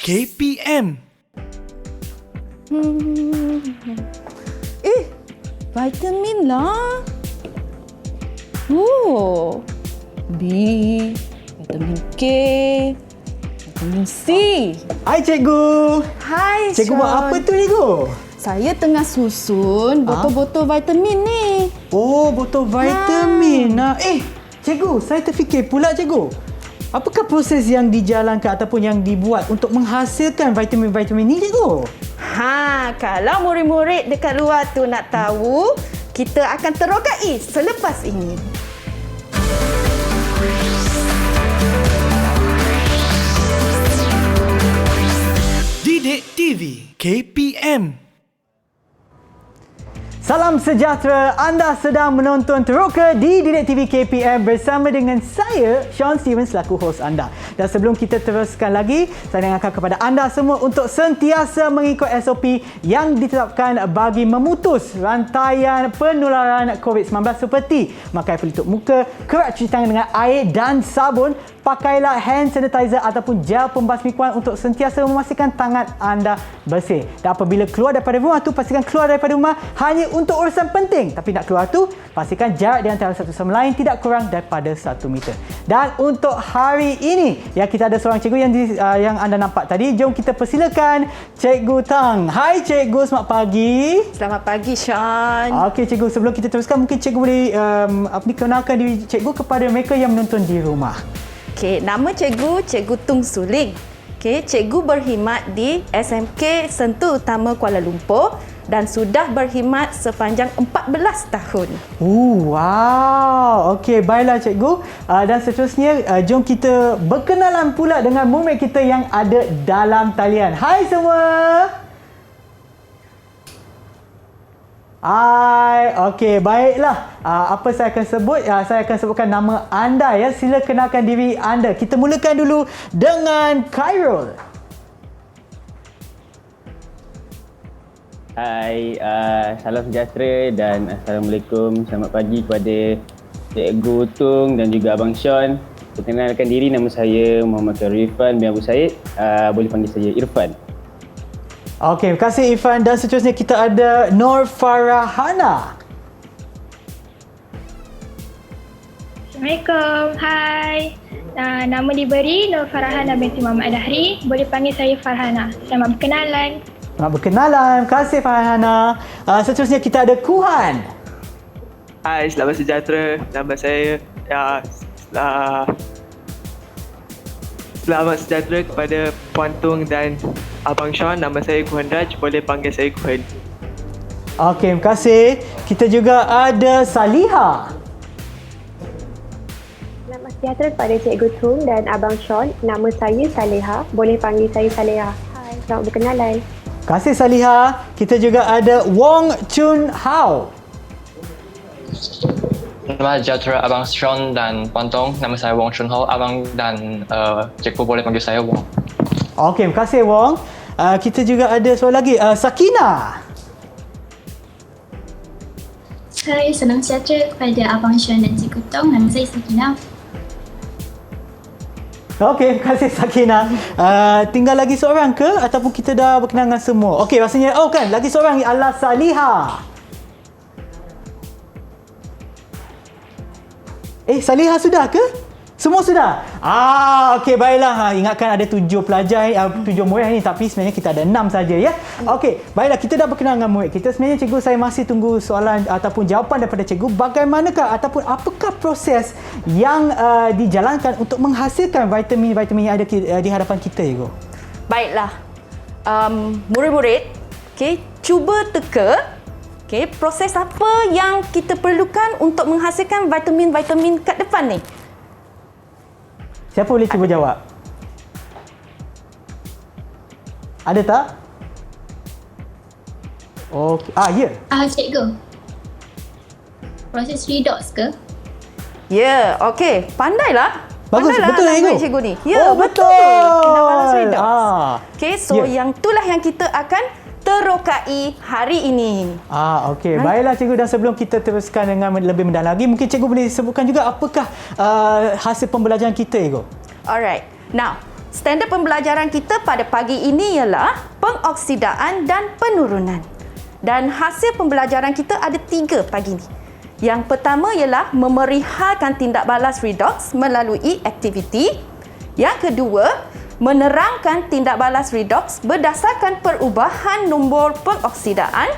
KPM. Vitamin lah. Oh, B, vitamin K, vitamin C. Hai cikgu. Hai, Cikgu buat apa tu cikgu? Saya tengah susun botol-botol vitamin ni. Oh, botol vitamin. Cikgu, saya terfikir pula cikgu. Apakah proses yang dijalankan ataupun yang dibuat untuk menghasilkan vitamin-vitamin ni cikgu? Kalau murid-murid dekat luar tu nak tahu, kita akan terokai selepas ini. Didik TV KPM. Salam sejahtera, anda sedang menonton Teroka di Didik TV KPM bersama dengan saya, Sean Steven selaku hos anda. Dan sebelum kita teruskan lagi, saya ingatkan kepada anda semua untuk sentiasa mengikut SOP yang ditetapkan bagi memutus rantaian penularan COVID-19 seperti memakai pelitup muka, kerap cuci tangan dengan air dan sabun, pakailah hand sanitizer ataupun gel pembasmi kuman untuk sentiasa memastikan tangan anda bersih. Dan apabila keluar daripada rumah tu, pastikan keluar daripada rumah hanya untuk urusan penting. Tapi nak keluar tu, pastikan jarak di antara satu sama lain tidak kurang daripada 1 meter. Dan untuk hari ini, ya, kita ada seorang cikgu yang anda nampak tadi. Jom kita persilakan Cikgu Tang. Hai cikgu, selamat pagi. Selamat pagi, Sean. Okey cikgu, sebelum kita teruskan, mungkin cikgu boleh kenalkan diri cikgu kepada mereka yang menonton di rumah. Okey, nama Cikgu Tung Suling. Okey, cikgu berkhidmat di SMK Sentul Utama Kuala Lumpur dan sudah berkhidmat sepanjang 14 tahun. Wow. Okey, baiklah cikgu. Dan seterusnya, jom kita berkenalan pula dengan murid kita yang ada dalam talian. Hai semua. Hai. Okey, baiklah. Apa saya akan sebut? Saya akan sebutkan nama anda ya. Sila kenalkan diri anda. Kita mulakan dulu dengan Khairul. Hai, salam sejahtera dan Assalamualaikum. Selamat pagi kepada Cikgu Tung dan juga Abang Sean. Perkenalkan diri, nama saya Muhammad Khairul Irfan bin Abu Said. Boleh panggil saya Irfan. Okey, terima kasih Irfan. Dan seterusnya kita ada Nur Farahana. Assalamualaikum. Hai. Nama diberi Nur Farahana binti Muhammad Dahri. Boleh panggil saya Farhana. Selamat berkenalan. Selamat berkenalan. Terima kasih Farhana. Seterusnya kita ada Kuhan. Hai, selamat sejahtera. Nama saya selamat sejahtera kepada Puan Tung dan Abang Sean. Nama saya Kuhan Raj. Boleh panggil saya Kuhan. Okey, terima kasih. Kita juga ada Saliha. Selamat sejahtera kepada Cikgu Tung dan Abang Sean. Nama saya Saleha. Boleh panggil saya Saleha. Hai, selamat berkenalan. Terima kasih Saliha. Kita juga ada Wong Chun Hao. Selamat sejahtera Abang Sean dan Puan Tong. Nama saya Wong Chun Ho. Abang dan cikgu boleh panggil saya Wong. Okey, terima kasih Wong. Kita juga ada seorang lagi, Sakina. Hai, salam sejahtera kepada Abang Sean dan Cikgu Tong. Nama saya Sakina. Okey, terima kasih Sakina. Tinggal lagi seorang ke ataupun kita dah berkenalan dengan semua? Okey, rasanya kan lagi seorang ialah Saliha. Saliha sudah ke? Semua sudah? Okey, baiklah. Ingatkan ada 7 pelajar, 7 murid ni, tapi sebenarnya kita ada 6 saja ya. Okey, baiklah, kita dah berkenalan dengan murid kita. Sebenarnya cikgu, saya masih tunggu soalan ataupun jawapan daripada cikgu. Bagaimanakah ataupun apakah proses yang dijalankan untuk menghasilkan vitamin-vitamin yang ada di hadapan kita, cikgu? Baiklah. Murid-murid, okey, cuba teka. Okey, proses apa yang kita perlukan untuk menghasilkan vitamin-vitamin kat depan ni? Siapa boleh cuba jawab? Ada tak? Okey. Ya. Cikgu. Proses redox ke? Ya, okey. Pandailah. Bagus, Pandailah betul language cikgu. Cikgu ni. Ya, betul. Kita balas redox. Okey, so Ya. itulah yang kita akan terokai hari ini. Okey. Baiklah cikgu, dan sebelum kita teruskan dengan lebih mendalam lagi, mungkin cikgu boleh sebutkan juga apakah hasil pembelajaran kita, cikgu? Alright. Now, standard pembelajaran kita pada pagi ini ialah pengoksidaan dan penurunan. Dan hasil pembelajaran kita ada 3 pagi ini. Yang pertama ialah memerihalkan tindak balas redox melalui aktiviti. Yang kedua, menerangkan tindak balas redox berdasarkan perubahan nombor pengoksidaan.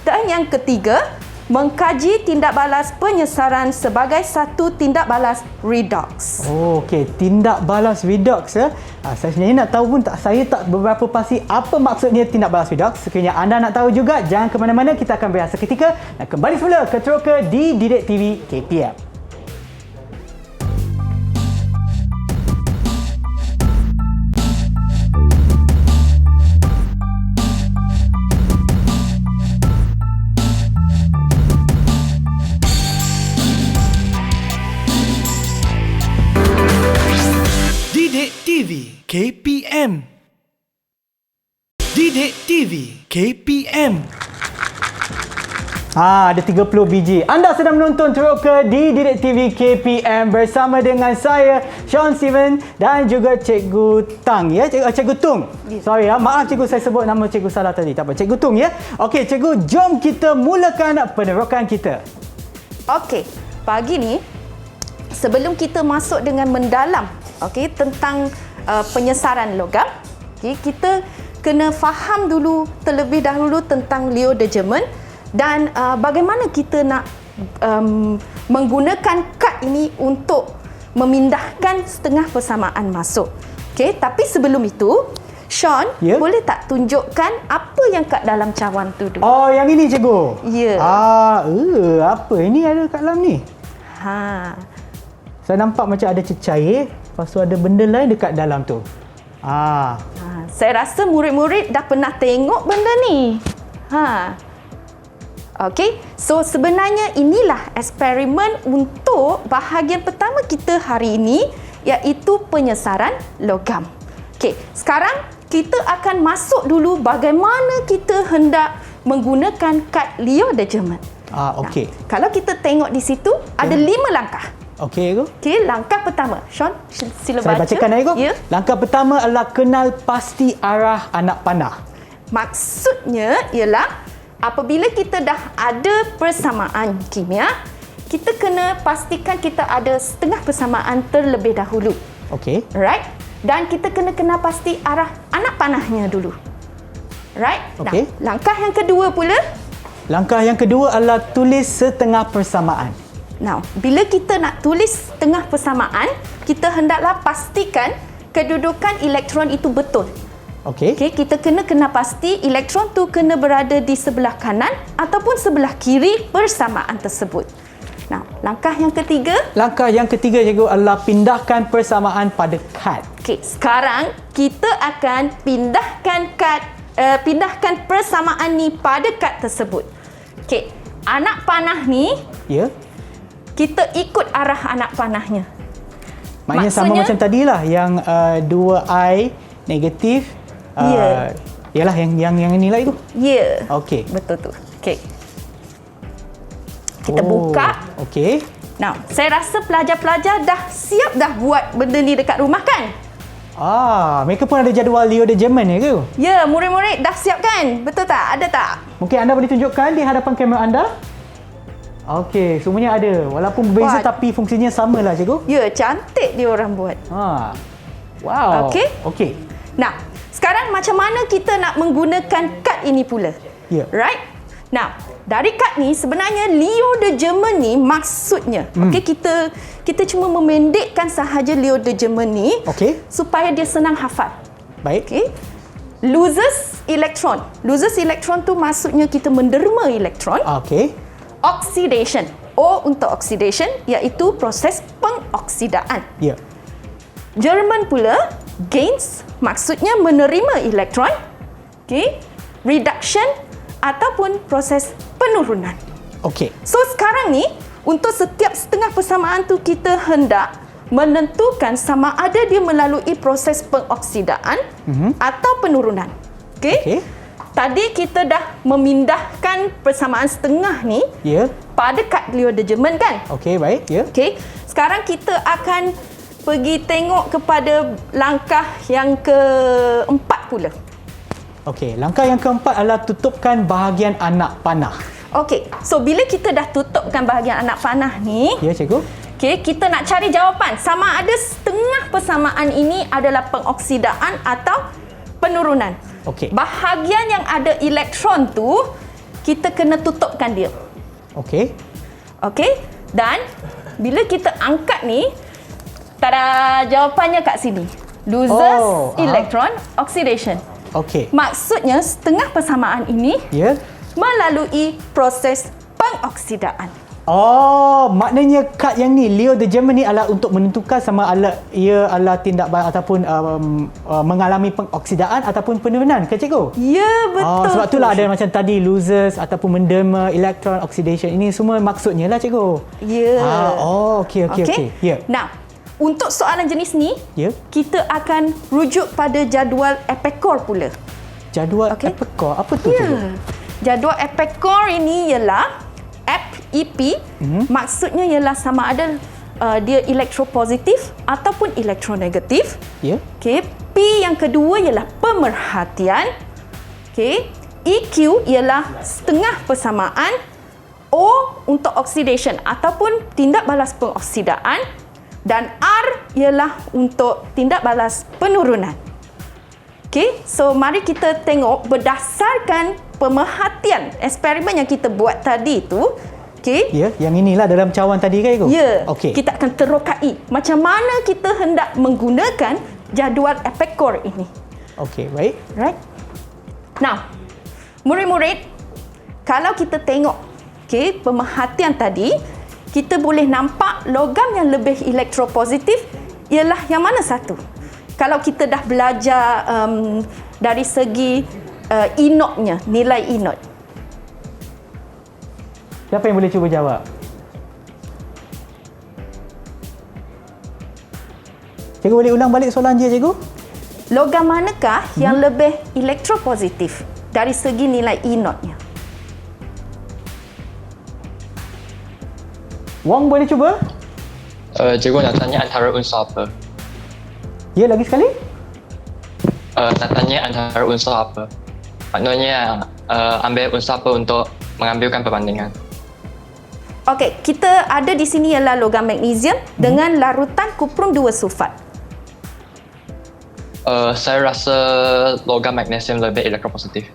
Dan yang ketiga, mengkaji tindak balas penyesaran sebagai satu tindak balas redox. Oh, okey. Tindak balas redox. Saya sebenarnya nak tahu pun saya tak beberapa pasti apa maksudnya tindak balas redox. Sekiranya anda nak tahu juga, jangan ke mana-mana. Kita akan berehat seketika dan kembali semula ke Teroka di Didik TV KPM. Didik TV KPM. Didik TV KPM. Ada 30 biji. Anda sedang menonton Teroka di Didik TV KPM bersama dengan saya, Sean Steven dan juga Cikgu Tang, ya? Cikgu Tung. Sorry ya, maaf Cikgu saya sebut nama Cikgu salah tadi. Tak apa, Cikgu Tung, ya? Okey, Cikgu, jom kita mulakan penerokan kita. Okey, pagi ni sebelum kita masuk dengan mendalam tentang penyesaran logam, kita kena faham dulu terlebih dahulu tentang Leo de German dan bagaimana kita nak menggunakan kad ini untuk memindahkan setengah persamaan masuk. Okey, tapi sebelum itu, Sean, boleh tak tunjukkan apa yang kat dalam cawan tu dulu? Oh, yang ini Cikgu? Ya. Apa ini ada kat dalam ni? Saya nampak macam ada cecair, lepas tu ada benda lain dekat dalam tu. Saya rasa murid-murid dah pernah tengok benda ni. Okey, so sebenarnya inilah eksperimen untuk bahagian pertama kita hari ini, iaitu penyesaran logam. Okey, sekarang kita akan masuk dulu bagaimana kita hendak menggunakan kad Leo de German. Okey. Kalau kita tengok di situ, ada 5 langkah. Okey, Cikgu. Okey, langkah pertama. Sean, sila Saya baca. bacakan, Cikgu. Ya. Langkah pertama adalah kenal pasti arah anak panah. Maksudnya ialah apabila kita dah ada persamaan kimia, kita kena pastikan kita ada setengah persamaan terlebih dahulu. Okey. Right? Dan kita kena kenal pasti arah anak panahnya dulu. Right? Okey. Nah, langkah yang kedua pula. Langkah yang kedua adalah tulis setengah persamaan. Now, bila kita nak tulis setengah persamaan, kita hendaklah pastikan kedudukan elektron itu betul. Okey. Okey, kita kena kenal pasti elektron tu kena berada di sebelah kanan ataupun sebelah kiri persamaan tersebut. Nah, langkah yang ketiga. Langkah yang ketiga, Cikgu, adalah pindahkan persamaan pada kad. Okey, sekarang kita akan pindahkan persamaan ni pada kad tersebut. Okey, anak panah ni, Ya. kita ikut arah anak panahnya. Maknanya sama macam tadilah yang 2I negatif. Yalah yang inilah itu. Ya. Okey. Betul tu. Okey. Kita buka. Okey. Now, saya rasa pelajar-pelajar dah siap dah buat benda ni dekat rumah kan? Mereka pun ada jadual Leo de German ya ke? Ya, murid-murid dah siap kan? Betul tak? Ada tak? Mungkin anda boleh tunjukkan di hadapan kamera anda. Okey, semuanya ada. Walaupun berbeza tapi fungsinya samalah, Cikgu. Ya, cantik dia orang buat. Wow. Okey. Okey. Nah, sekarang macam mana kita nak menggunakan kad ini pula? Ya. Right? Nah, dari kad ni sebenarnya Leo de German ni maksudnya, okey, kita cuma memendekkan sahaja Leo de German ni, okey, supaya dia senang hafal. Baik. Okey. Loses elektron. Loses elektron tu maksudnya kita menderma elektron. Okey. Oxidation. O untuk oxidation iaitu proses pengoksidaan. Ya. German pula, gains maksudnya menerima elektron. Okey. Reduction ataupun proses penurunan. Okey. So sekarang ni untuk setiap setengah persamaan tu kita hendak menentukan sama ada dia melalui proses pengoksidaan atau penurunan. Okey? Okey. Tadi kita dah memindahkan persamaan setengah ni pada kad Leo de German kan? Okey, baik. Ya. Okey. Sekarang kita akan pergi tengok kepada langkah yang keempat pula. Okey, langkah yang keempat adalah tutupkan bahagian anak panah. Okey, so bila kita dah tutupkan bahagian anak panah ni, Ya, cikgu. okey, kita nak cari jawapan sama ada setengah persamaan ini adalah pengoksidaan atau penurunan. Okey. Bahagian yang ada elektron tu, kita kena tutupkan dia. Okey. Okey? Dan bila kita angkat ni, tada, jawapannya kat sini. Loses electron oxidation. Okey. Maksudnya setengah persamaan ini Ya. melalui proses pengoksidaan. Oh, maknanya kad yang ni, Leo the German ni adalah untuk menentukan sama ada ia adalah tindak balas ataupun mengalami pengoksidaan ataupun penurunan ke cikgu? Ya, betul. Sebab itulah ada macam tadi loses ataupun menderma, electron oxidation. Ini semua maksudnya lah cikgu. Ya. Okey. Ya. Nah, untuk soalan jenis ni, Ya. kita akan rujuk pada jadual Epicure pula. Jadual Okey. Epicure, apa tu cikgu? Ya. Jadual Epicure ini ialah EP, maksudnya ialah sama ada dia elektropositif ataupun elektronegatif. Ya. Okey, P yang kedua ialah pemerhatian. Okey, EQ ialah setengah persamaan. O untuk oxidation ataupun tindak balas pengoksidaan, dan R ialah untuk tindak balas penurunan. Okey, so mari kita tengok berdasarkan pemerhatian eksperimen yang kita buat tadi tu. Okey. Ya, yang inilah dalam cawan tadi kan cikgu? Ya. Okey. Kita akan terokai macam mana kita hendak menggunakan jadual Epicure ini. Okey, baik. Right? Now, murid-murid, kalau kita tengok pemerhatian tadi, kita boleh nampak logam yang lebih elektropositif ialah yang mana satu? Kalau kita dah belajar dari segi inotnya, nilai inot. Siapa yang boleh cuba jawab? Cikgu boleh ulang balik soalan dia, cikgu? Logam manakah yang lebih elektropositif dari segi nilai inotnya? Wong boleh cuba? Cikgu nak tanya antara unsur apa? Ya, lagi sekali? Nak tanya antara unsur apa? Maknanya ambil unsur apa untuk mengambilkan perbandingan? Okey, kita ada di sini ialah logam magnesium dengan larutan kuprum 2 sulfat. Saya rasa logam magnesium lebih elektropositif.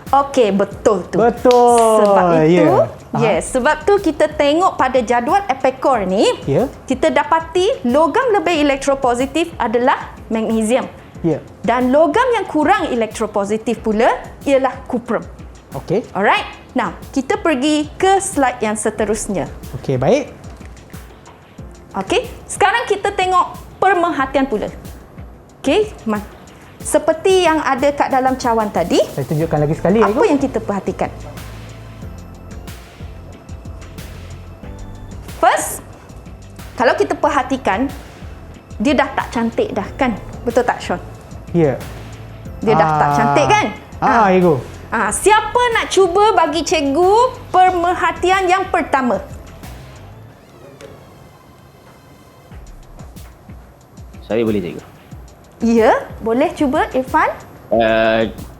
Okey, betul tu. Betul. Sebab itu, Ya. yes, sebab tu kita tengok pada jadual Epicure ni, Ya. kita dapati logam lebih elektropositif adalah magnesium. Ya. Dan logam yang kurang elektropositif pula ialah kuprum. Okey. Alright. Now, kita pergi ke slide yang seterusnya. Okey, baik. Okey, sekarang kita tengok pemerhatian pula. Okey, seperti yang ada kat dalam cawan tadi, Saya tunjukkan lagi sekali, apa cikgu. yang kita perhatikan? First, kalau kita perhatikan, dia dah tak cantik dah kan? Betul tak, Sean? Ya. Dia dah tak cantik kan? Cikgu. Siapa nak cuba bagi cikgu pemerhatian yang pertama? Saya boleh cikgu. Ya, boleh cuba Irfan.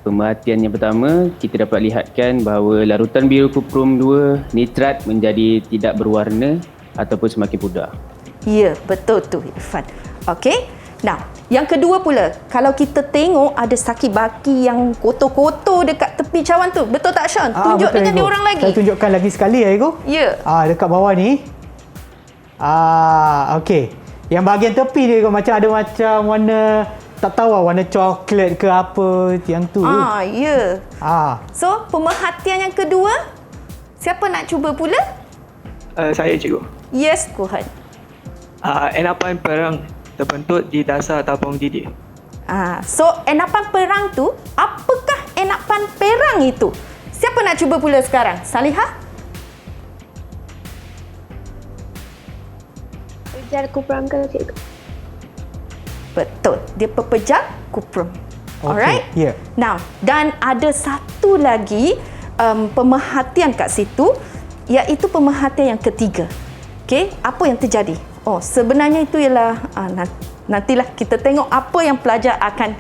Pemerhatian yang pertama, kita dapat lihatkan bahawa larutan biru kuprum 2 nitrat menjadi tidak berwarna ataupun semakin pudar. Ya, betul tu Irfan. Okey. Nah, yang kedua pula, kalau kita tengok ada saki baki yang kotor-kotor dekat tepi cawan tu. Betul tak, Sean? Tunjuk betul, dengan cikgu. dia orang lagi. Saya tunjukkan lagi sekali, cikgu. Ya. Dekat bawah ni. Okey. Yang bahagian tepi dia cikgu, macam ada macam warna, tak tahu lah, warna coklat ke apa yang tu. Ya. So, pemerhatian yang kedua, siapa nak cuba pula? Saya cikgu. Yes, go ahead. Enapan perang terbentuk di dasar tabung didih. So, enapan perang tu, apakah enapan perang itu? Siapa nak cuba pula sekarang? Salihah? Pejar kupram ke cikgu? Betul. Dia pepejar kuprum. Okey, Alright? ya. Now, dan ada satu lagi pemerhatian kat situ, iaitu pemerhatian yang ketiga. Okey, apa yang terjadi? Oh, sebenarnya itu ialah nantilah kita tengok apa yang pelajar akan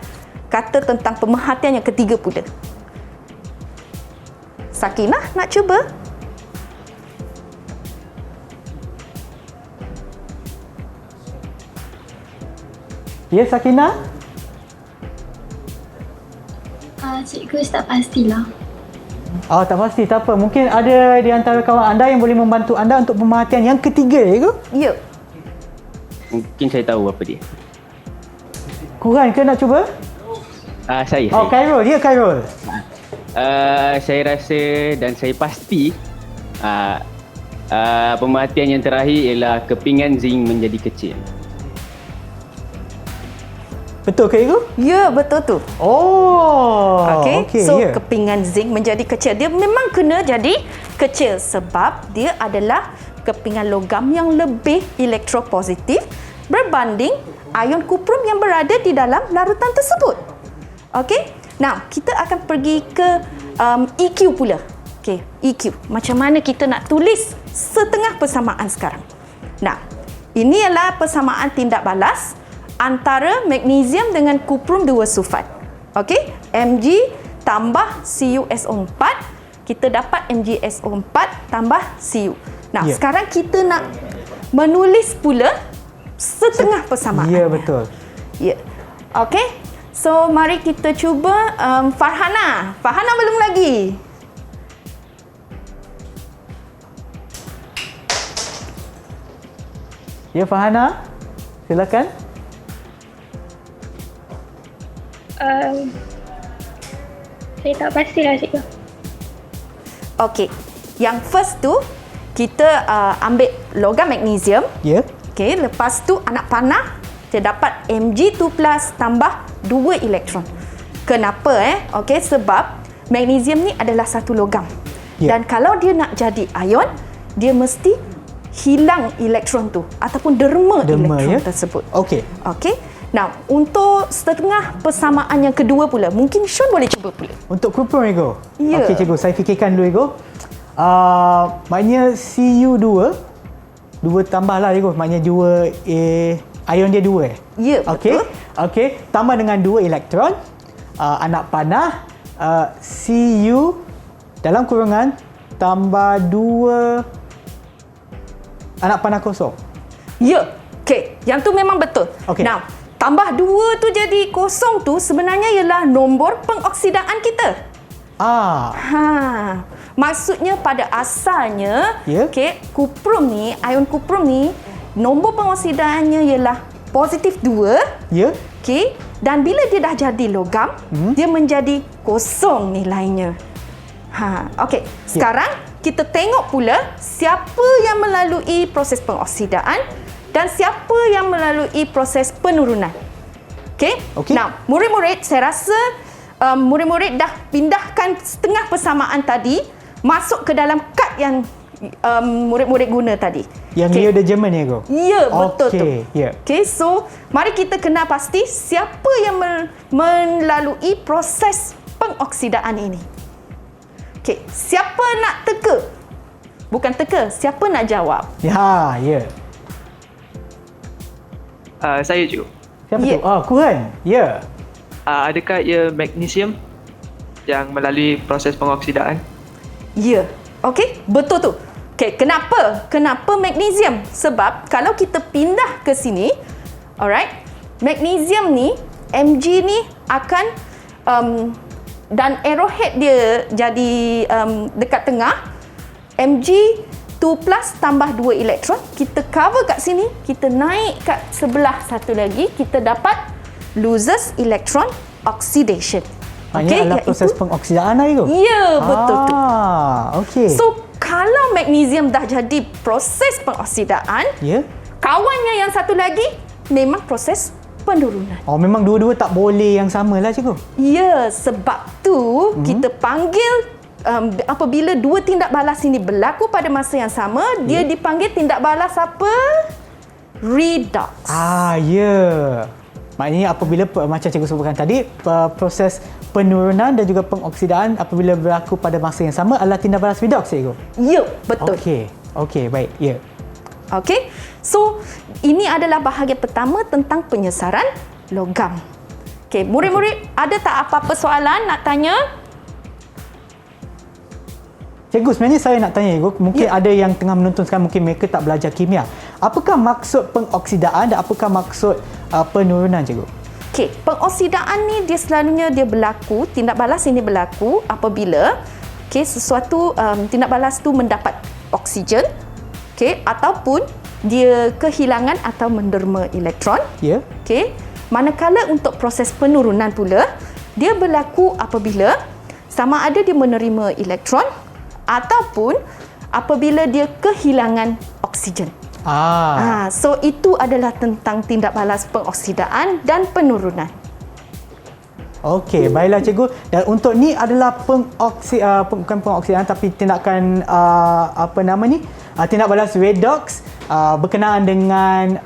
kata tentang pemerhatian yang ketiga pula. Sakinah nak cuba? Ya, Sakinah? Cikgu tak pastilah. Oh, tak pasti, tak apa. Mungkin ada di antara kawan anda yang boleh membantu anda untuk pemerhatian yang ketiga, ya ke? Ya. Mungkin saya tahu apa dia. Kurang ke nak cuba? Saya. Oh, Khairul. Ya, Khairul. Saya rasa dan saya pasti pemerhatian yang terakhir ialah kepingan zinc menjadi kecil. Betul ke itu? Ya, betul tu. Oh, Okey. So, kepingan zinc menjadi kecil. Dia memang kena jadi kecil sebab dia adalah kepingan logam yang lebih elektropositif berbanding ion kuprum yang berada di dalam larutan tersebut. Okey. Now, kita akan pergi ke EQ pula. Okey, EQ. Macam mana kita nak tulis setengah persamaan sekarang? Nah, ini adalah persamaan tindak balas antara magnesium dengan kuprum 2 sulfat. Okey, Mg tambah CuSO4, kita dapat MgSO4 tambah Cu. Nah, sekarang kita nak menulis pula setengah persamaan. Ya, betul. Ya. Okey. So, mari kita cuba Farhana. Farhana belum lagi. Ya, Farhana. Silakan. Saya tak pastilah, cikgu. Okey. Yang first tu, kita ambil logam magnesium. Ya. Okey, lepas tu anak panah, kita dapat Mg2+ tambah 2 elektron. Kenapa Okey, sebab magnesium ni adalah satu logam. Dan kalau dia nak jadi ion, dia mesti hilang elektron tu ataupun derma elektron tersebut. Okey. Okey. Now, untuk setengah persamaan yang kedua pula, mungkin Sean boleh cuba pula. Untuk kuprum, Ego? Ya. Okey, cikgu. Saya fikirkan dulu, Ego. Maknanya Cu2, 2 tambah lah, Ego. Maknanya 2, ion dia 2 Ya, Okey. betul. Okey. Tambah dengan 2 elektron. Anak panah, Cu dalam kurungan tambah 2 anak panah kosong. Ya. Okey, yang tu memang betul. Okey. Now, tambah 2 tu jadi kosong tu sebenarnya ialah nombor pengoksidaan kita. Maksudnya pada asalnya, okey, kuprum ni, ion kuprum ni, nombor pengoksidaannya ialah positif 2. Ya. Okey, dan bila dia dah jadi logam, dia menjadi kosong nilainya. Okey, sekarang kita tengok pula siapa yang melalui proses pengoksidaan dan siapa yang melalui proses penurunan. Okey? Nah, murid-murid, saya rasa murid-murid dah pindahkan setengah persamaan tadi masuk ke dalam kad yang murid-murid guna tadi. Yang Leo the German ya, Go? Ya, betul tu. Yeah. Okey, so mari kita kenal pasti siapa yang melalui proses pengoksidaan ini. Okey, siapa nak teka? Bukan teka, siapa nak jawab? Ya. Saya cikgu. Siapa tu? Kuhan. Ya. Adakah ia magnesium yang melalui proses pengoksidaan? Ya. Okey, betul tu. Okey, kenapa? Kenapa magnesium? Sebab kalau kita pindah ke sini, alright, magnesium ni, Mg ni akan dan arrowhead dia jadi dekat tengah. Mg2+ tambah 2 elektron, kita cover kat sini, kita naik kat sebelah satu lagi, kita dapat loses electron oxidation. Okey, adalah proses pengoksidaan lah itu? Ya, betul tu. Okey. So, kalau magnesium dah jadi proses pengoksidaan, kawannya yang satu lagi memang proses penurunan. Memang dua-dua tak boleh yang sama lah, cikgu? Ya, sebab tu kita panggil apabila dua tindak balas ini berlaku pada masa yang sama, dia dipanggil tindak balas apa? Redox. Maknanya apabila macam cikgu sebutkan tadi, proses penurunan dan juga pengoksidaan apabila berlaku pada masa yang sama adalah tindak balas redox, cikgu? Ya, betul. Okey, baik. Ya. Okey. So, ini adalah bahagian pertama tentang penyesaran logam. Okey, murid-murid ada tak apa-apa soalan nak tanya? Cikgu, sebenarnya saya nak tanya, Cikgu. Mungkin ada yang tengah menonton sekarang, mungkin mereka tak belajar kimia. Apakah maksud pengoksidaan dan apakah maksud penurunan, Cikgu? Okey, pengoksidaan ni dia selalunya dia berlaku, tindak balas ini berlaku apabila sesuatu tindak balas tu mendapat oksigen, ataupun dia kehilangan atau menderma elektron. Ya. Manakala untuk proses penurunan pula, dia berlaku apabila sama ada dia menerima elektron ataupun apabila dia kehilangan oksigen. So itu adalah tentang tindak balas pengoksidaan dan penurunan. Okey, baiklah cikgu. Dan untuk ni adalah bukan pengoksidaan tapi tindakan tindak balas redox berkenaan dengan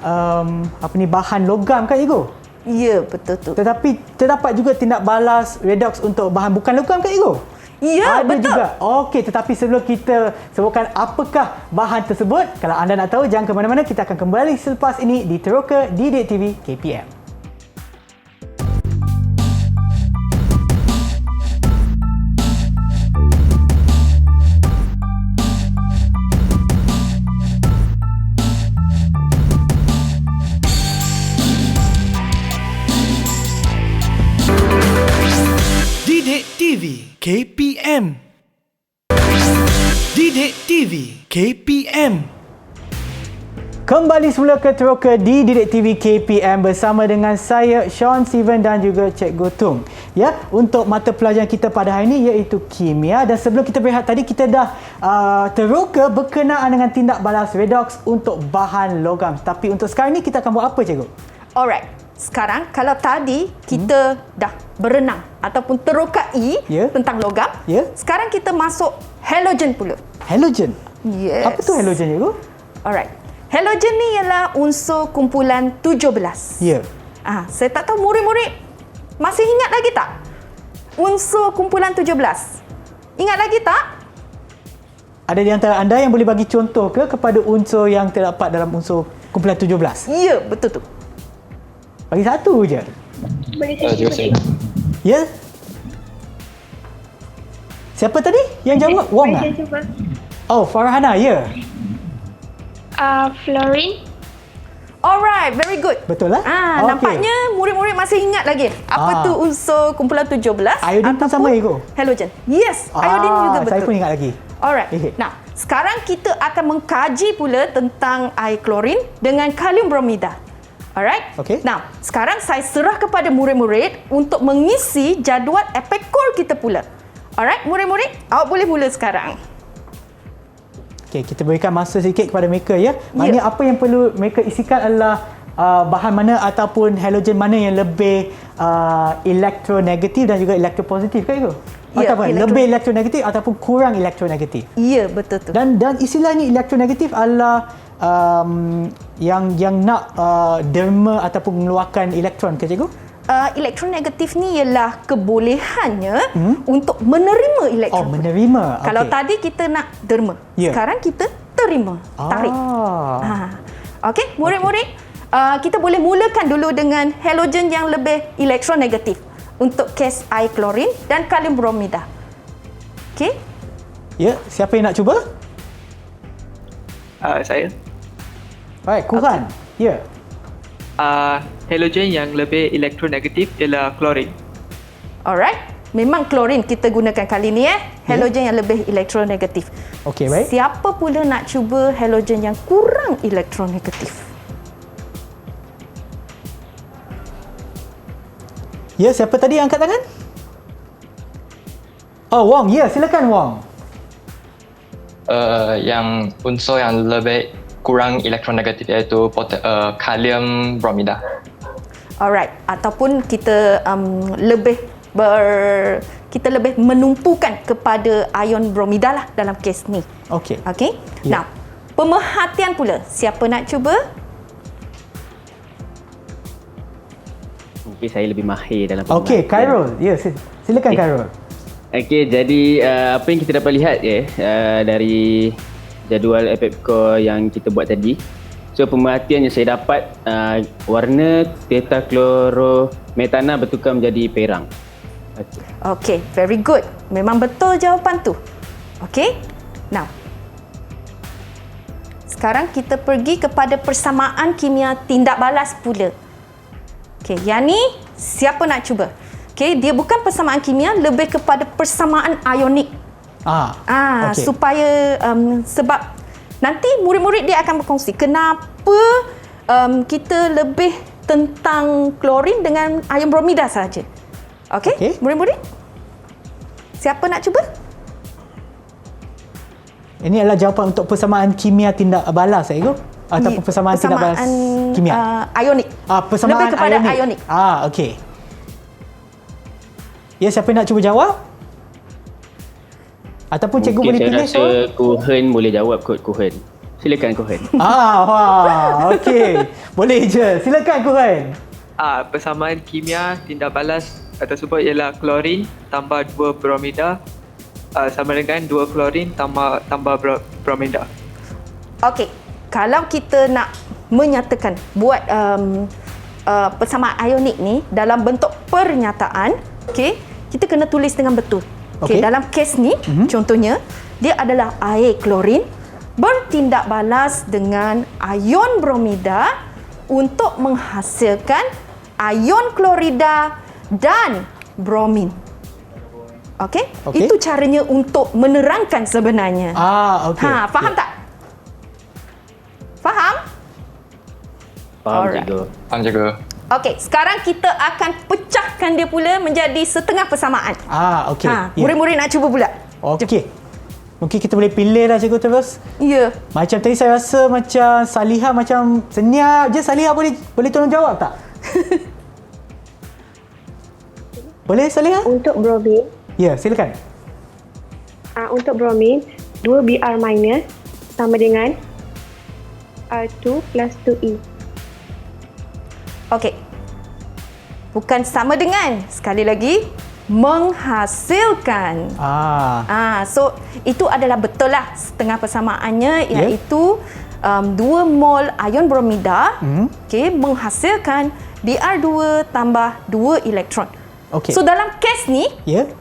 bahan logam kan cikgu? Ya, betul tu. Tetapi terdapat juga tindak balas redox untuk bahan bukan logam kan cikgu? Ya, ada betul. juga. Okey, tetapi sebelum kita sebutkan apakah bahan tersebut, kalau anda nak tahu jangan ke mana-mana, kita akan kembali selepas ini di Teroka Didik TV KPM. Didik TV KPM. Didik TV KPM. Kembali semula ke Teroka di Didik TV KPM bersama dengan saya Sean Steven dan juga Cikgu Tung. Ya, untuk mata pelajaran kita pada hari ini iaitu kimia, dan sebelum kita berehat tadi kita dah teroka berkenaan dengan tindak balas redox untuk bahan logam. Tapi untuk sekarang ni kita akan buat apa, Cikgu? Alright. Sekarang kalau tadi kita dah berenang ataupun terokai tentang logam, sekarang kita masuk halogen pula. Halogen? Yes. Apa tu halogen, Cikgu? Alright. Halogen ni ialah unsur kumpulan 17. Ya. Saya tak tahu murid-murid masih ingat lagi tak? Unsur kumpulan 17. Ingat lagi tak? Ada di antara anda yang boleh bagi contoh kepada unsur yang terdapat dalam unsur kumpulan 17? Ya, betul tu. Bagi satu je. Boleh saya cuba? Ya? Siapa tadi yang jawab? Wong Boleh tak? saya cuba? Oh, Farhana, ya. Fluorine. Alright, very good. Betul lah? Okey. Nampaknya murid-murid masih ingat lagi apa tu unsur kumpulan 17 Iodin pun sama, Ego? Halogen. Yes, iodin juga betul. Saya pun ingat lagi. Alright. Nah, sekarang kita akan mengkaji pula tentang air klorin dengan kalium bromida. Alright? Okey. Nah, sekarang saya serah kepada murid-murid untuk mengisi jadual epekor kita pula. Alright, murid-murid, awak boleh mula sekarang. Okey, kita berikan masa sedikit kepada mereka ya. Maknanya apa yang perlu mereka isikan adalah bahan mana ataupun halogen mana yang lebih elektronegatif dan juga elektropositif kan itu? Ataupun lebih elektronegatif ataupun kurang elektronegatif. Ya, betul tu. Dan istilah ni elektronegatif adalah yang nak derma ataupun mengeluarkan elektron ke, Cikgu? Elektronegatif ni ialah kebolehannya untuk menerima elektron. Oh, menerima. Kalau tadi kita nak derma, sekarang kita terima, tarik. Okey, murid-murid, kita boleh mulakan dulu dengan halogen yang lebih elektronegatif untuk kes air klorin dan kalium bromida. Okey? Ya, siapa yang nak cuba? Saya. Baik, Kuran. Ya. Halogen yang lebih elektronegatif ialah klorin. Alright. Memang klorin kita gunakan kali ni halogen yang lebih elektronegatif. Okey, baik. Siapa pula nak cuba halogen yang kurang elektronegatif? Ya, siapa tadi yang angkat tangan? Oh, Wong. Ya, silakan Wong. Yang unsur yang lebih kurang elektronegatif iaitu kalium bromida. Alright, ataupun kita kita lebih menumpukan kepada ion bromida lah dalam kes ni. Okey. Okey. Ya. Nah, pemerhatian pula. Siapa nak cuba? Mungkin saya lebih mahir dalam Okey, Khairul. Ya, silakan Khairul. Okey, jadi apa yang kita dapat lihat dari jadual Epepcore yang kita buat tadi. So pemerhatian yang saya dapat, warna tetrachlorometana bertukar menjadi perang. Okay, very good. Memang betul jawapan tu. Okay, now sekarang kita pergi kepada persamaan kimia tindak balas pula. Okay, yang ni siapa nak cuba? Okay, dia bukan persamaan kimia, lebih kepada persamaan ionik. Okay. Supaya sebab nanti murid-murid dia akan berkongsi kenapa kita lebih tentang klorin dengan ion bromida saja. Okey, murid-murid? Siapa nak cuba? Ini adalah jawapan untuk persamaan kimia tindak balas, Ego? Ataupun persamaan tindak balas kimia? Ionik. Persamaan lebih kepada ionik. Okey. Ya, siapa nak cuba jawab? Ataupun cikgu boleh pilih? Mungkin saya rasa Kuhen boleh jawab kot, Kuhen. Silakan Kuhen. Wah, okey. Boleh je. Silakan Kuhen. Persamaan kimia tindak balas tersebut ialah klorin tambah 2 bromida sama dengan 2 klorin tambah bromida. Okey, kalau kita nak menyatakan buat persamaan ionik ni dalam bentuk pernyataan, okey, kita kena tulis dengan betul. Okey, dalam kes ni contohnya dia adalah air klorin bertindak balas dengan ion bromida untuk menghasilkan ion klorida dan bromin. Okey? Itu caranya untuk menerangkan sebenarnya. Okey. Faham tak? Faham? Faham, cikgu. Faham cikgu. Okey, sekarang kita akan pecahkan dia pula menjadi setengah persamaan. Okey. Murid-murid nak cuba pula. Okey. Mungkin kita boleh pilih dah cikgu terus. Ya. Macam tadi saya rasa macam Salihah macam senyap je. Salihah boleh tolong jawab tak? Boleh Salihah? Untuk bromin. Ya, silakan. Untuk bromin, 2 Br- sama dengan R2 plus 2E. Okey. Bukan sama dengan, sekali lagi, menghasilkan. So itu adalah betul lah setengah persamaannya, iaitu 2 mol ion bromida menghasilkan Br2 tambah 2 elektron. So dalam kes ni,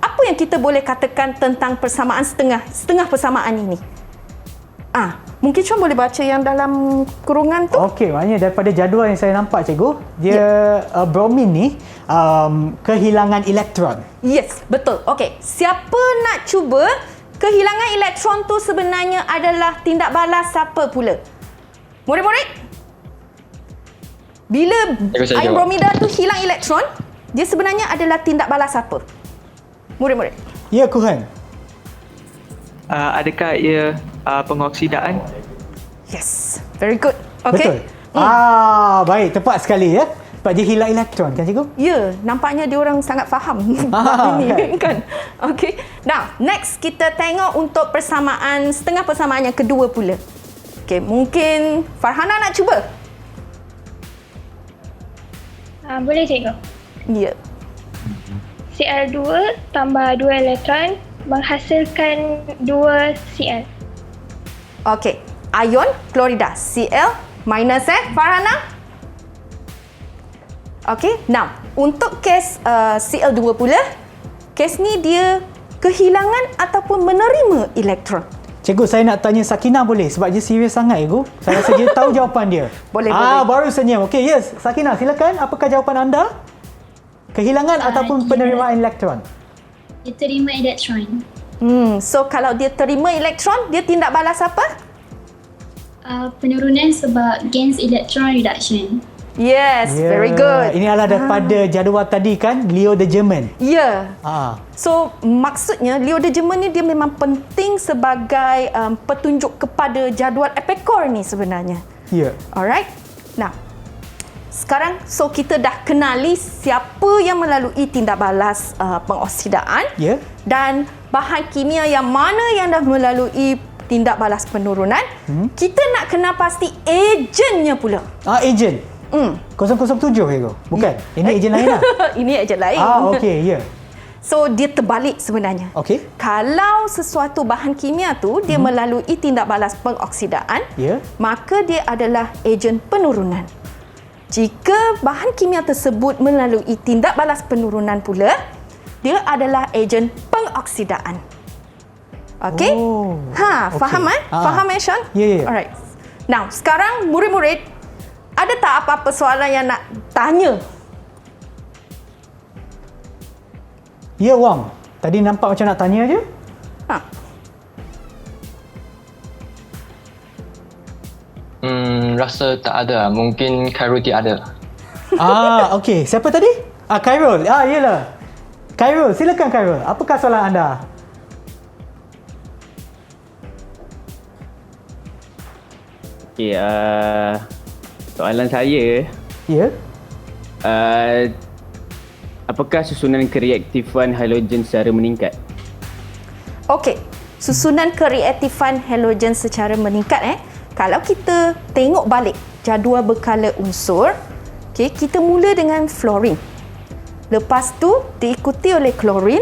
apa yang kita boleh katakan tentang persamaan setengah persamaan ini? Mungkin Syam boleh baca yang dalam kurungan tu. Okey, maknanya daripada jadual yang saya nampak cikgu, dia bromin ni kehilangan elektron. Yes, betul. Okey, siapa nak cuba kehilangan elektron tu sebenarnya adalah tindak balas siapa pula? Murid-murid? Bila ion bromida tu hilang elektron, dia sebenarnya adalah tindak balas apa? Murid-murid. Ya, Kuhan. Adakah ia pengoksidaan? Yes, very good. Okay. Betul. Baik, tepat sekali ya. Sebab dia hilang elektron kan cikgu? Ya, nampaknya dia orang sangat faham ini kan. Okay. Now, next kita tengok untuk persamaan setengah persamaan yang kedua pula. Okay, mungkin Farhana nak cuba? Boleh cikgu. Ya. Cl2 tambah 2 elektron menghasilkan 2 Cl. Okey, ion klorida Cl minus Farhana. Okey, now untuk kes Cl2 pula, kes ni dia kehilangan ataupun menerima elektron. Cikgu, saya nak tanya Sakinah boleh? Sebab dia serius sangat, cikgu. Saya rasa dia tahu jawapan dia. Boleh. Baru senyum. Okey, yes. Sakinah, silakan. Apakah jawapan anda? Kehilangan ataupun penerimaan elektron? Dia terima elektron. So kalau dia terima elektron, dia tindak balas apa? Penurunan sebab gains electron reduction. Yes, very good. Ini adalah daripada jadual tadi kan, Leo de German. Ya. So maksudnya Leo de German ni dia memang penting sebagai petunjuk kepada jadual Epepcore ni sebenarnya. Ya. Alright. Nah, sekarang so kita dah kenali siapa yang melalui tindak balas pengoksidaan dan bahan kimia yang mana yang dah melalui tindak balas penurunan. Kita nak kenal pasti ejennya pula. Ejen. 007 ke? Bukan? Ini ejen lain lah. Ini ejen lain. Okey, ya. So dia terbalik sebenarnya. Okey. Kalau sesuatu bahan kimia tu dia melalui tindak balas pengoksidaan, Ya. maka dia adalah ejen penurunan. Jika bahan kimia tersebut melalui tindak balas penurunan pula, dia adalah ejen pengoksidaan. Okey? Oh, okey. Faham Faham Sean? Ya, ya, ya. Alright. Now, sekarang murid-murid, ada tak apa-apa soalan yang nak tanya? Ya, Wang. Tadi nampak macam nak tanya je. Ha. Rasa tak ada. Mungkin Khairul ada. Okey. Siapa tadi? Khairul. Yelah. Khairul, silakan Khairul. Apakah soalan anda? Okey, soalan saya, Ya. apakah susunan kereaktifan halogen secara meningkat? Okey, susunan kereaktifan halogen secara meningkat kalau kita tengok balik jadual berkala unsur, okey, kita mula dengan fluorine. Lepas tu diikuti oleh klorin,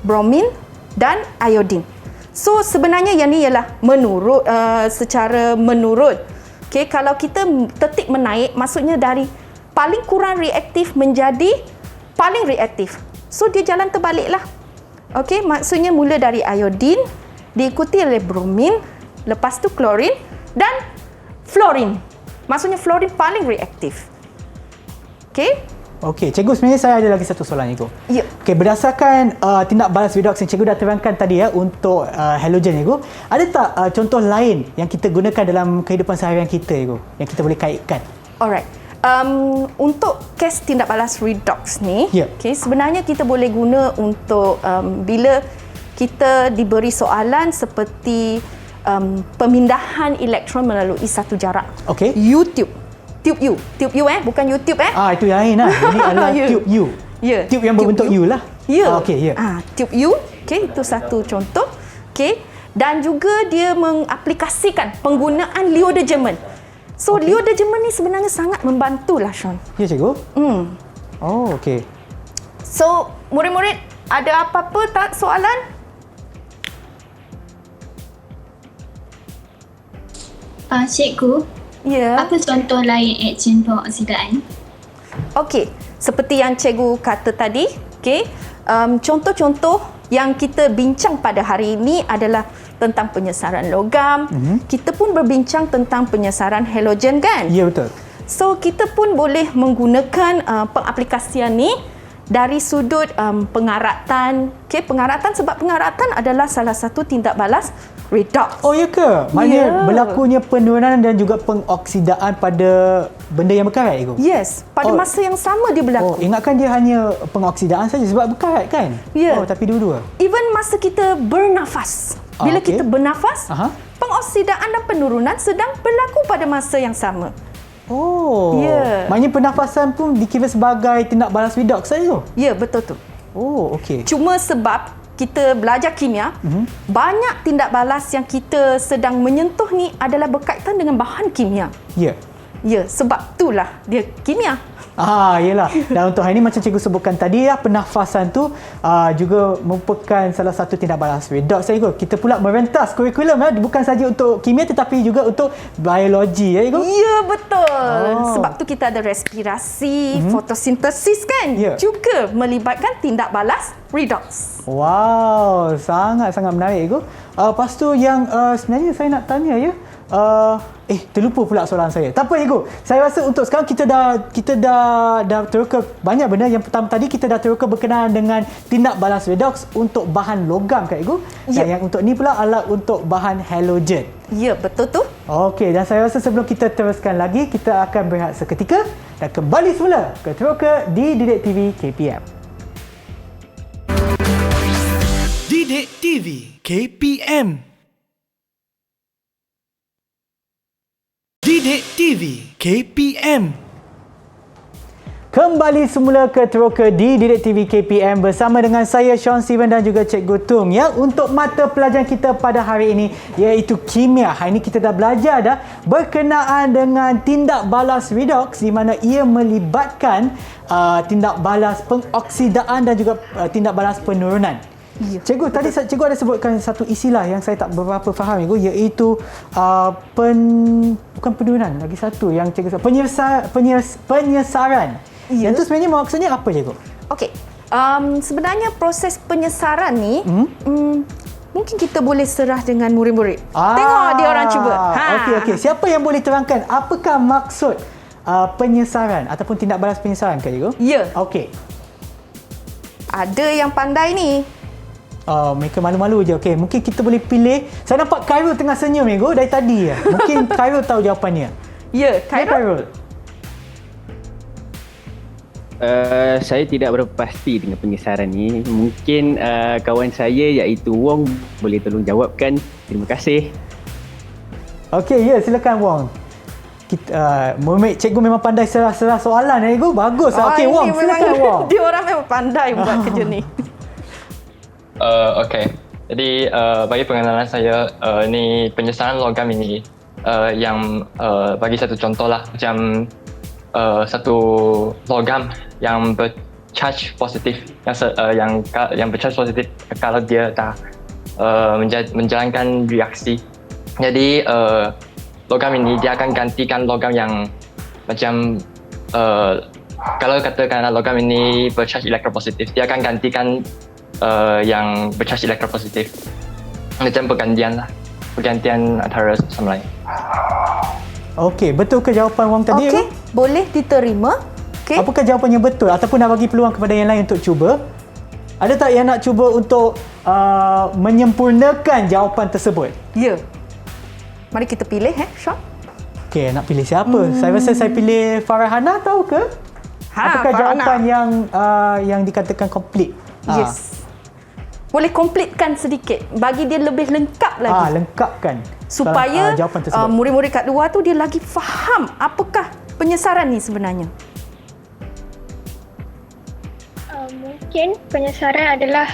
bromin dan iodin. So sebenarnya yang ni ialah menurut secara menurut. Okey, kalau kita tertib menaik, maksudnya dari paling kurang reaktif menjadi paling reaktif. So dia jalan terbaliklah. Okey, maksudnya mula dari iodin, diikuti oleh bromin, lepas tu klorin dan fluorine. Maksudnya fluorine paling reaktif. Okey? Okey, cikgu, sebenarnya saya ada lagi satu soalan, cikgu. Ya. Okey, berdasarkan tindak balas redox yang cikgu dah terangkan tadi untuk halogen, cikgu, ada tak contoh lain yang kita gunakan dalam kehidupan seharian kita, cikgu, yang kita boleh kaitkan? Alright. Untuk kes tindak balas redox ni, okay, sebenarnya kita boleh guna untuk bila kita diberi soalan seperti pemindahan elektron melalui satu jarak. Okey. Tube U bukan YouTube Itu yang lain lah. Ini adalah tube U. Ya. Tube yang berbentuk U lah. Ya. Okey, ya. Tube U, okey, itu satu contoh. Okey. Dan juga dia mengaplikasikan penggunaan Liodegerman. So Liodegerman ni sebenarnya sangat membantulah, Sean. Ya, cikgu. Oh, okey. So, murid-murid, ada apa-apa tak soalan? Cikgu, Ya. apa contoh lain ejen pengoksidaan? Okey, seperti yang cikgu kata tadi, okey, contoh-contoh yang kita bincang pada hari ini adalah tentang penyesaran logam. Kita pun berbincang tentang penyesaran halogen, kan? Ya, betul. So, kita pun boleh menggunakan pengaplikasian ni dari sudut pengaratan. Okey, pengaratan sebab pengaratan adalah salah satu tindak balas redox. Oh, ya ke? Maknanya berlakunya penurunan dan juga pengoksidaan pada benda yang berkarat, cikgu? Yes, pada masa yang sama dia berlaku. Ingatkan dia hanya pengoksidaan saja sebab berkarat, kan? Ya. Oh, tapi dua-dua. Even masa kita bernafas. Bila okey. kita bernafas, Aha. pengoksidaan dan penurunan sedang berlaku pada masa yang sama. Oh. Ya. Maknanya pernafasan pun dikira sebagai tindak balas redox saja. Ya, betul tu. Oh, okey. Cuma sebab kita belajar kimia, banyak tindak balas yang kita sedang menyentuh ni adalah berkaitan dengan bahan kimia. Ya. Ya, sebab itulah dia kimia. Yelah. Dan untuk hari ini macam cikgu sebutkan tadi, pernafasan tu juga merupakan salah satu tindak balas redox, cikgu. Kita pula merentas kurikulum bukan saja untuk kimia tetapi juga untuk biologi, ya, cikgu? Ya, betul. Sebab tu kita ada respirasi, fotosintesis, kan? Ya. Juga melibatkan tindak balas redox. Wow, sangat-sangat menarik, cikgu. Lepas tu yang sebenarnya saya nak tanya, ya. Terlupa pula soalan saya. Tak apa, cikgu. Saya rasa untuk sekarang kita dah teruka banyak benda. Yang pertama tadi kita dah teruka berkenaan dengan tindak balas redox untuk bahan logam, kan, cikgu? Dan yang untuk ni pula adalah untuk bahan halogen. Ya, betul tu. Okey, dan saya rasa sebelum kita teruskan lagi, kita akan berehat seketika dan kembali semula ke Teroka di Didik TV KPM. Didik TV KPM. Didik TV KPM. Kembali semula ke Teroka di Didik TV KPM bersama dengan saya Sean Steven dan juga Cikgu Tung ya. Untuk mata pelajaran kita pada hari ini iaitu kimia. Hari ini kita dah belajar berkenaan dengan tindak balas redox di mana ia melibatkan tindak balas pengoksidaan dan juga tindak balas penurunan. Ya. Cikgu, tadi cikgu ada sebutkan satu istilah yang saya tak berapa faham iaitu bukan penurunan, lagi satu yang cikgu sebut penyesaran. Ya. Yang tu sebenarnya maksudnya apa, cikgu? Okey. Sebenarnya proses penyesaran ni mungkin kita boleh serah dengan murid-murid. Tengok dia orang cuba. Okey. Siapa yang boleh terangkan apakah maksud penyesaran ataupun tindak balas penyesaran, Kak Cikgu? Ya. Okey. Ada yang pandai ni. Mereka malu-malu je. Okey, mungkin kita boleh pilih. Saya nampak Khairul tengah senyum, Cikgu, dari tadi. Mungkin Khairul tahu jawapannya. Ya, Khairul. Saya tidak berapa pasti dengan penyesaran ni. Mungkin kawan saya iaitu Wong boleh tolong jawabkan. Terima kasih. Okey, ya, silakan Wong. Cikgu memang pandai serah-serah soalan, Cikgu. Bagus. Okey, Wong, silakan Wong. Dia orang memang pandai buat kerja ni. Okey. Jadi bagi pengenalan saya, ni penyesaran logam ini yang bagi satu contoh lah, macam satu logam yang bercharge positif, yang bercharge positif kalau dia dah menjalankan reaksi. Jadi logam ini dia akan gantikan logam yang macam kalau katakan logam ini bercharge elektropositif, dia akan gantikan yang bercharge elektropositif. Macam pergantian antara sama lain. Okey, betul ke jawapan Wong tadi? Okey, boleh diterima. Okay. Apakah jawapannya betul ataupun nak bagi peluang kepada yang lain untuk cuba? Ada tak yang nak cuba untuk menyempurnakan jawapan tersebut? Ya. Mari kita pilih, Sean. Okey, nak pilih siapa? Saya rasa saya pilih Farhana, tahu ke? Apakah Farhana jawapan yang dikatakan komplit? Yes. Boleh komplitkan sedikit, bagi dia lebih lengkap lagi. Lengkapkan. Supaya jawapan tersebut. Murid-murid kat luar tu dia lagi faham apakah penyesaran ni sebenarnya. Mungkin penyesaran adalah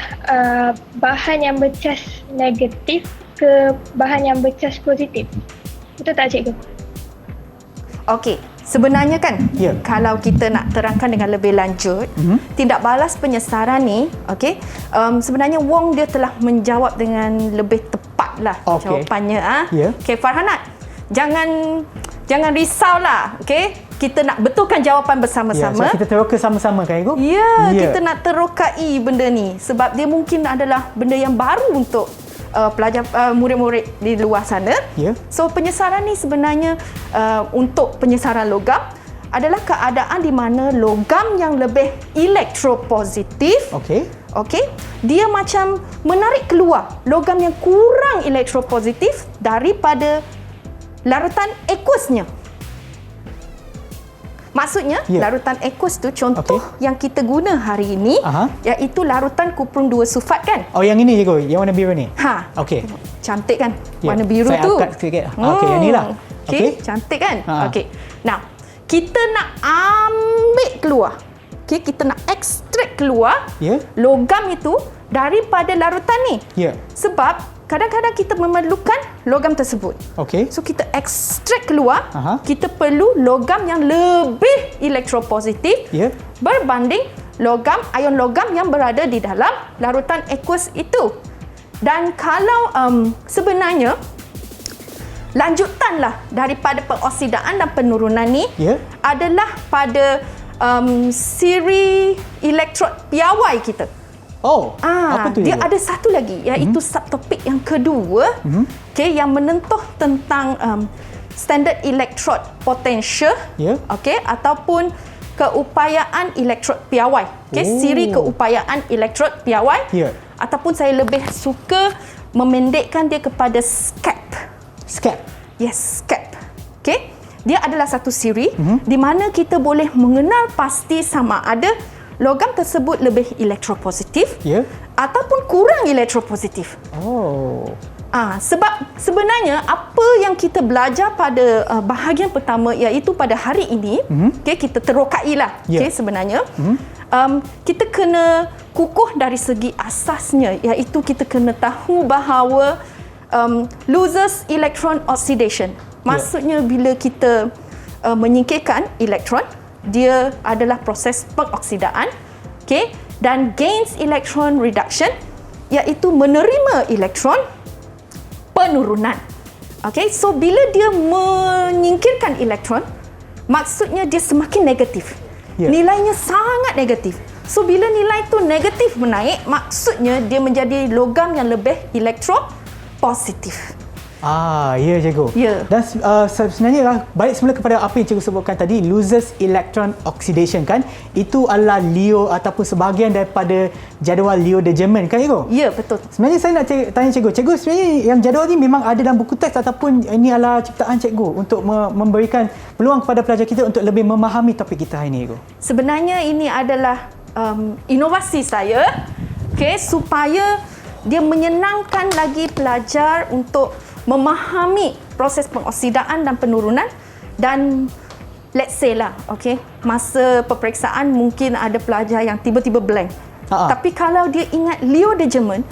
bahan yang bercas negatif ke bahan yang bercas positif. Betul tak, Cikgu? Okey, sebenarnya kan kalau kita nak terangkan dengan lebih lanjut, tindak balas penyesaran ni, sebenarnya Wong dia telah menjawab dengan lebih tepat lah jawapannya. Okey, Farhana, jangan risaulah, kita nak betulkan jawapan bersama-sama. So kita teroka sama-sama, kan, Cikgu? Ya, kita nak terokai benda ni sebab dia mungkin adalah benda yang baru untuk pelajar murid-murid di luar sana. So penyesaran ni sebenarnya untuk penyesaran logam adalah keadaan di mana logam yang lebih elektropositif, dia macam menarik keluar logam yang kurang elektropositif daripada larutan aqueousnya. Maksudnya, larutan aqueous tu contoh yang kita guna hari ini iaitu larutan kuprum 2 sulfat, kan? Yang ini, Cikgu, yang warna biru ni. Okey. Cantik kan? Warna biru saya tu. Saya angkat sikit. Okey, yang inilah. Cantik kan? Okey. Now, kita nak ambil keluar. Kita nak ekstrak keluar logam itu daripada larutan ni. Sebab kadang-kadang kita memerlukan logam tersebut. So kita ekstrak keluar, kita perlu logam yang lebih elektropositif berbanding ion logam yang berada di dalam larutan aqueous itu. Dan kalau sebenarnya lanjutanlah daripada pengoksidaan dan penurunan ni adalah pada siri elektrod piawai kita. Apa tu dia ada satu lagi iaitu subtopik yang kedua yang menentuh tentang standard electrode potential ataupun keupayaan elektrod piawai. Siri keupayaan elektrod piawai ataupun saya lebih suka memendekkan dia kepada SCAP. Yes, SCAP. Dia adalah satu siri di mana kita boleh mengenal pasti sama ada logam tersebut lebih elektropositif ataupun kurang elektropositif. Sebab sebenarnya apa yang kita belajar pada bahagian pertama iaitu pada hari ini, okey, kita terokailah, okey, sebenarnya kita kena kukuh dari segi asasnya, iaitu kita kena tahu bahawa loses electron oxidation. Maksudnya bila kita menyingkirkan elektron, dia adalah proses pengoksidaan, okey, dan gains electron reduction iaitu menerima elektron penurunan. Okay, so bila dia menyingkirkan elektron, maksudnya dia semakin negatif. Nilainya sangat negatif. So bila nilai tu negatif menaik, maksudnya dia menjadi logam yang lebih elektropositif. Ya cikgu. Dan sebenarnya balik semula kepada apa yang cikgu sebutkan tadi, loses electron oxidation kan, itu adalah LEO ataupun sebahagian daripada jadual Leo de German kan cikgu? Ya, betul. Sebenarnya saya nak tanya cikgu sebenarnya yang jadual ni memang ada dalam buku teks ataupun ini adalah ciptaan cikgu untuk memberikan peluang kepada pelajar kita untuk lebih memahami topik kita hari ini cikgu? Sebenarnya ini adalah inovasi saya, okay, supaya dia menyenangkan lagi pelajar untuk memahami proses pengoksidaan dan penurunan. Dan let's say lah, okay, masa peperiksaan mungkin ada pelajar yang tiba-tiba blank. Tapi kalau dia ingat Leo de German,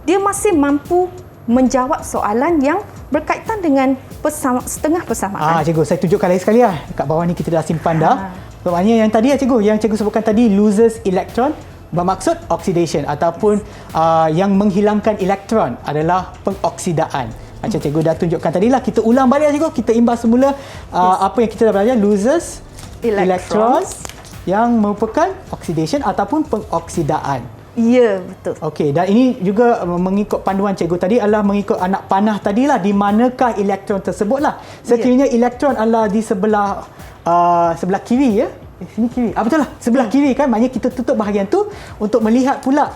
dia masih mampu menjawab soalan yang berkaitan dengan setengah persamaan. Cikgu, saya tunjukkan lagi sekali lah. Kat bawah ni kita dah simpan dah. Maksudnya yang tadi cikgu, yang cikgu sebutkan tadi, loses electron, bermaksud oxidation ataupun yang menghilangkan elektron adalah pengoksidaan. Macam cikgu dah tunjukkan tadi lah, kita ulang balik lah cikgu, kita imbas semula apa yang kita dah belajar, loses electrons yang merupakan oxidation ataupun pengoksidaan. Ya, betul. Okey, dan ini juga mengikut panduan cikgu tadi adalah mengikut anak panah tadilah, di manakah elektron tersebut lah. Sekiranya elektron adalah di sebelah kiri, ya. Sini kiri. Betul lah, sebelah kiri kan, maknanya kita tutup bahagian tu untuk melihat pula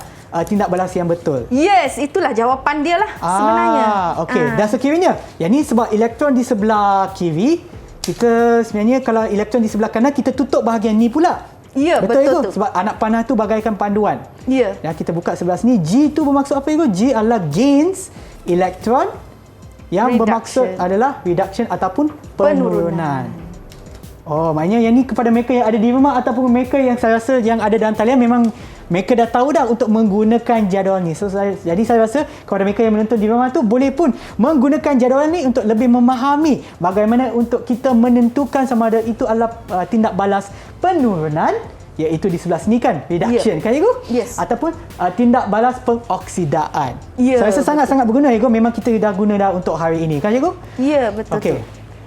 tindak balas yang betul. Yes, itulah jawapan dia lah sebenarnya. Okey, dan sekiranya yang ni sebab elektron di sebelah kiri, kita sebenarnya kalau elektron di sebelah kanan, kita tutup bahagian ni pula. Ya, betul tu. Sebab anak panah tu bagaikan panduan. Ya. Dan kita buka sebelah sini, G tu bermaksud apa itu? G adalah gains elektron, yang bermaksud adalah reduction ataupun penurunan. Maknanya yang ni kepada mereka yang ada di rumah ataupun mereka yang saya rasa yang ada dalam talian, memang mereka dah tahu dah untuk menggunakan jadual ni. Jadi saya rasa kepada mereka yang menonton di rumah tu, boleh pun menggunakan jadual ni untuk lebih memahami bagaimana untuk kita menentukan sama ada itu adalah tindak balas penurunan, iaitu di sebelah sini kan, reduction kan cikgu? Yes. Ataupun tindak balas pengoksidaan. Ya, Saya rasa sangat-sangat berguna cikgu, memang kita dah guna dah untuk hari ini kan cikgu? Ya, betul. Okey.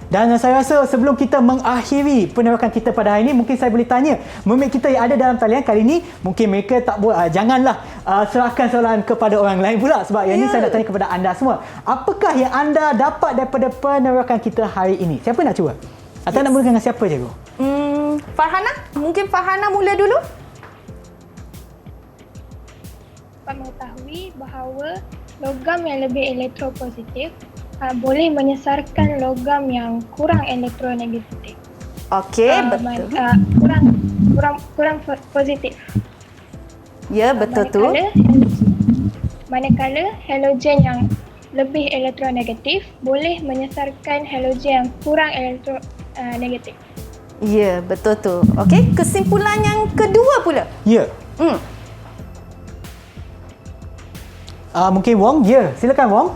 Dan saya rasa sebelum kita mengakhiri penerakan kita pada hari ini, mungkin saya boleh tanya mermaid kita yang ada dalam talian kali ini, mungkin mereka tak boleh, janganlah serahkan soalan kepada orang lain pula, sebab yang ini saya nak tanya kepada anda semua. Apakah yang anda dapat daripada penerakan kita hari ini? Siapa nak cuba? Atau nak mulakan dengan siapa cikgu? Farhana? Mungkin Farhana mula dulu. Dapat mengetahui bahawa logam yang lebih elektropositif boleh menyesarkan logam yang kurang elektronegatif. Okey, betul. Kurang positif. Ya, betul tu. Manakala halogen yang lebih elektronegatif boleh menyesarkan halogen yang kurang elektronegatif. Ya, betul tu. Okey, kesimpulan yang kedua pula. Ya. Mungkin Wong. Ya, silakan Wong.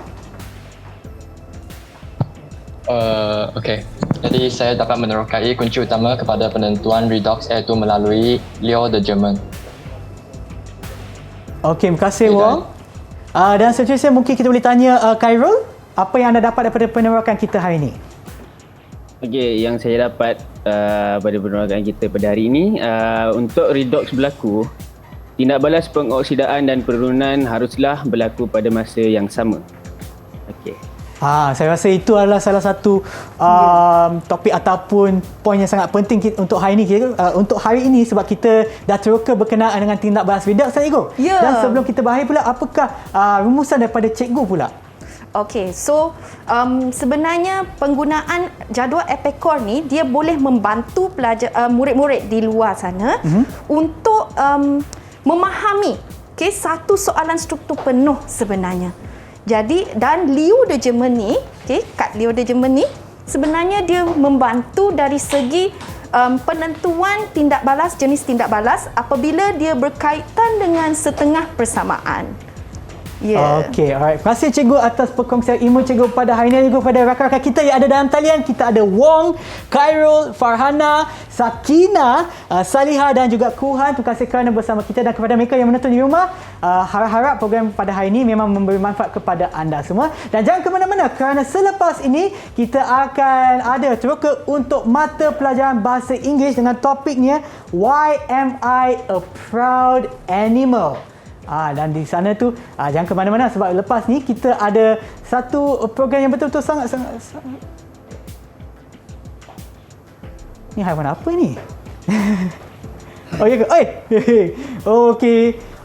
Okey. Jadi saya dapat menerokai kunci utama kepada penentuan redox iaitu melalui Leo de German. Okey, terima kasih Wong. Dan seterusnya mungkin kita boleh tanya Khairul, apa yang anda dapat daripada penerakan kita hari ini? Okey, yang saya dapat pada penerakan kita pada hari ini, untuk redox berlaku, tindak balas pengoksidaan dan penurunan haruslah berlaku pada masa yang sama. Okey. Saya rasa itu adalah salah satu topik ataupun poin yang sangat penting untuk hari ini. Untuk hari ini sebab kita dah teroka berkenaan dengan tindak balas redox, cikgu. Ya. Dan sebelum kita berakhir pula, apakah rumusan daripada cikgu pula? Okey, so sebenarnya penggunaan jadual Epicor ni dia boleh membantu pelajar murid-murid di luar sana untuk memahami satu soalan struktur penuh sebenarnya. Jadi dan Leo de Germany, kad Leo de Germany sebenarnya dia membantu dari segi penentuan tindak balas, jenis tindak balas apabila dia berkaitan dengan setengah persamaan. Okey, alright. Terima kasih cikgu atas perkongsian ilmu cikgu pada hari ini. Juga pada rakan-rakan kita yang ada dalam talian. Kita ada Wong, Khairul, Farhana, Sakina, Saliha dan juga Kuhan. Terima kasih kerana bersama kita, dan kepada mereka yang menonton di rumah, harap-harap program pada hari ini memang memberi manfaat kepada anda semua. Dan jangan ke mana-mana kerana selepas ini kita akan ada teroka untuk mata pelajaran bahasa Inggeris dengan topiknya Why Am I a Proud Animal? Dan di sana tu jangan ke mana-mana sebab lepas ni kita ada satu program yang betul-betul sangat. Ni haiwan apa ni? Oh ya ke?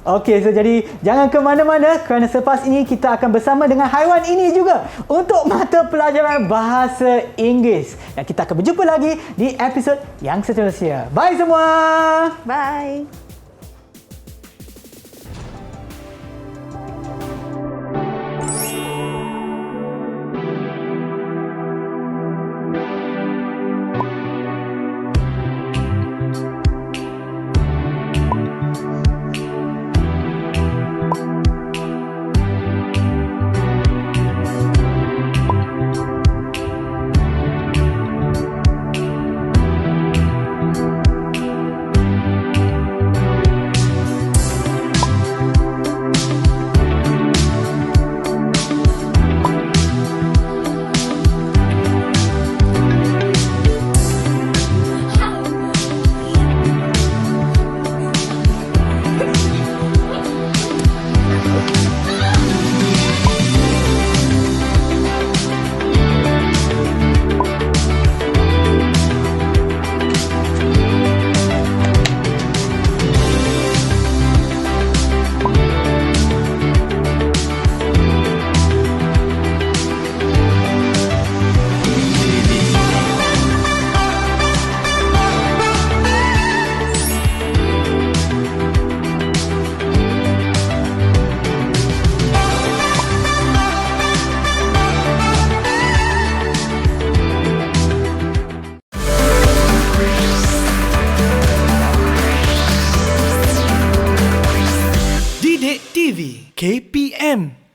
Okey, so jadi jangan ke mana-mana kerana selepas ini kita akan bersama dengan haiwan ini juga untuk mata pelajaran bahasa Inggeris. Dan kita akan berjumpa lagi di episod yang seterusnya. Bye semua. Bye. Didik TV KPM